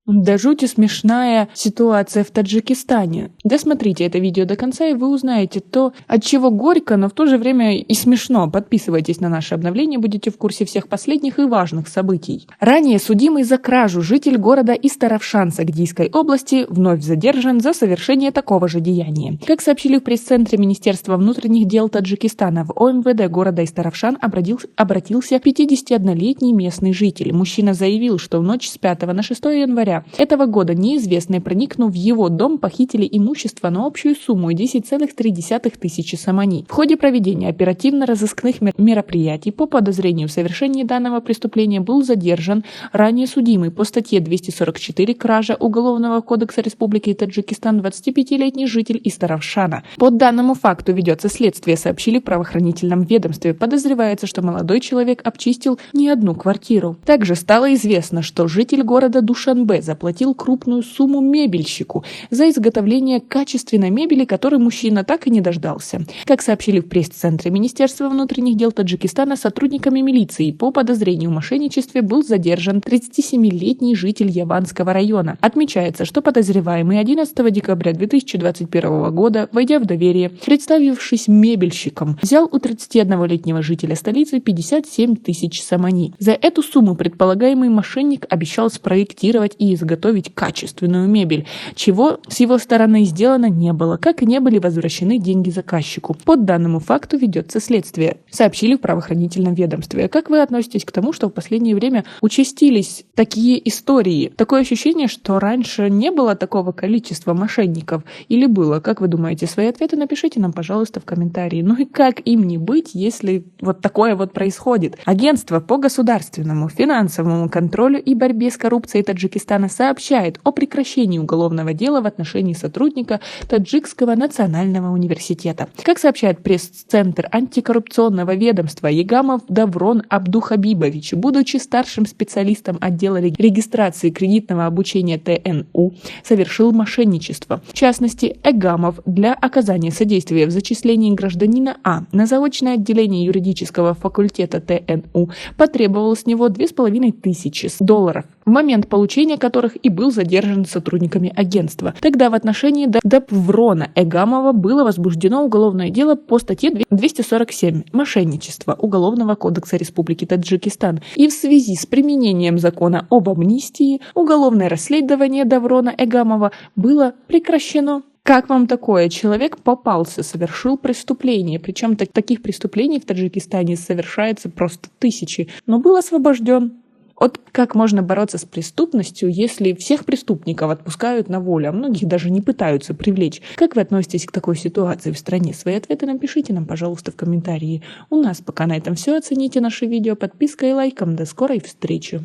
До жути смешная ситуация в Таджикистане. Досмотрите это видео до конца, и вы узнаете то, от чего горько, но в то же время и смешно. Подписывайтесь на наши обновления, будете в курсе всех последних и важных событий. Ранее судимый за кражу житель города Истаравшан Сагдийской области вновь задержан за совершение такого же деяния. Как сообщили в пресс-центре Министерства внутренних дел Таджикистана, в ОМВД города Истаравшан обратился 51-летний местный житель. Мужчина заявил, что в ночь с 5 на 6 января этого года неизвестные, проникнув в его дом, похитили имущество на общую сумму 10,3 тысячи сомани. В ходе проведения оперативно-розыскных мероприятий по подозрению в совершении данного преступления был задержан ранее судимый по статье 244 «Кража» Уголовного кодекса Республики Таджикистан 25-летний житель Истаравшана. По данному факту ведется следствие, сообщили в правоохранительном ведомстве. Подозревается, что молодой человек обчистил не одну квартиру. Также стало известно, что житель города Душанбе заплатил крупную сумму мебельщику за изготовление качественной мебели, которой мужчина так и не дождался. Как сообщили в пресс-центре Министерства внутренних дел Таджикистана, сотрудниками милиции по подозрению в мошенничестве был задержан 37-летний житель Яванского района. Отмечается, что подозреваемый 11 декабря 2021 года, войдя в доверие, представившись мебельщиком, взял у 31-летнего жителя столицы 57 тысяч сомани. За эту сумму предполагаемый мошенник обещал спроектировать и изготовить качественную мебель, чего с его стороны сделано не было, как и не были возвращены деньги заказчику. По данному факту ведется следствие, сообщили в правоохранительном ведомстве. Как вы относитесь к тому, что в последнее время участились такие истории? Такое ощущение, что раньше не было такого количества мошенников, или было? Как вы думаете? Свои ответы напишите нам, пожалуйста, в комментарии. Ну и как им не быть, если вот такое вот происходит? Агентство по государственному финансовому контролю и борьбе с коррупцией Таджикистана сообщает о прекращении уголовного дела в отношении сотрудника Таджикского национального университета. Как сообщает пресс-центр антикоррупционного ведомства, Егамов Даврон Абдухабибович, будучи старшим специалистом отдела регистрации кредитного обучения ТНУ, совершил мошенничество. В частности, Эгамов для оказания содействия в зачислении гражданина А на заочное отделение юридического факультета ТНУ потребовал с него $2500, в момент получения которых и был задержан сотрудниками агентства. Тогда в отношении Даврона Эгамова было возбуждено уголовное дело по статье 247 «Мошенничество» Уголовного кодекса Республики Таджикистан. И в связи с применением закона об амнистии уголовное расследование Даврона Эгамова было прекращено. Как вам такое? Человек попался, совершил преступление, причем таких преступлений в Таджикистане совершается просто тысячи, но был освобожден. Вот как можно бороться с преступностью, если всех преступников отпускают на волю, а многих даже не пытаются привлечь? Как вы относитесь к такой ситуации в стране? Свои ответы напишите нам, пожалуйста, в комментарии. У нас пока на этом все. Оцените наше видео подпиской и лайком. До скорой встречи!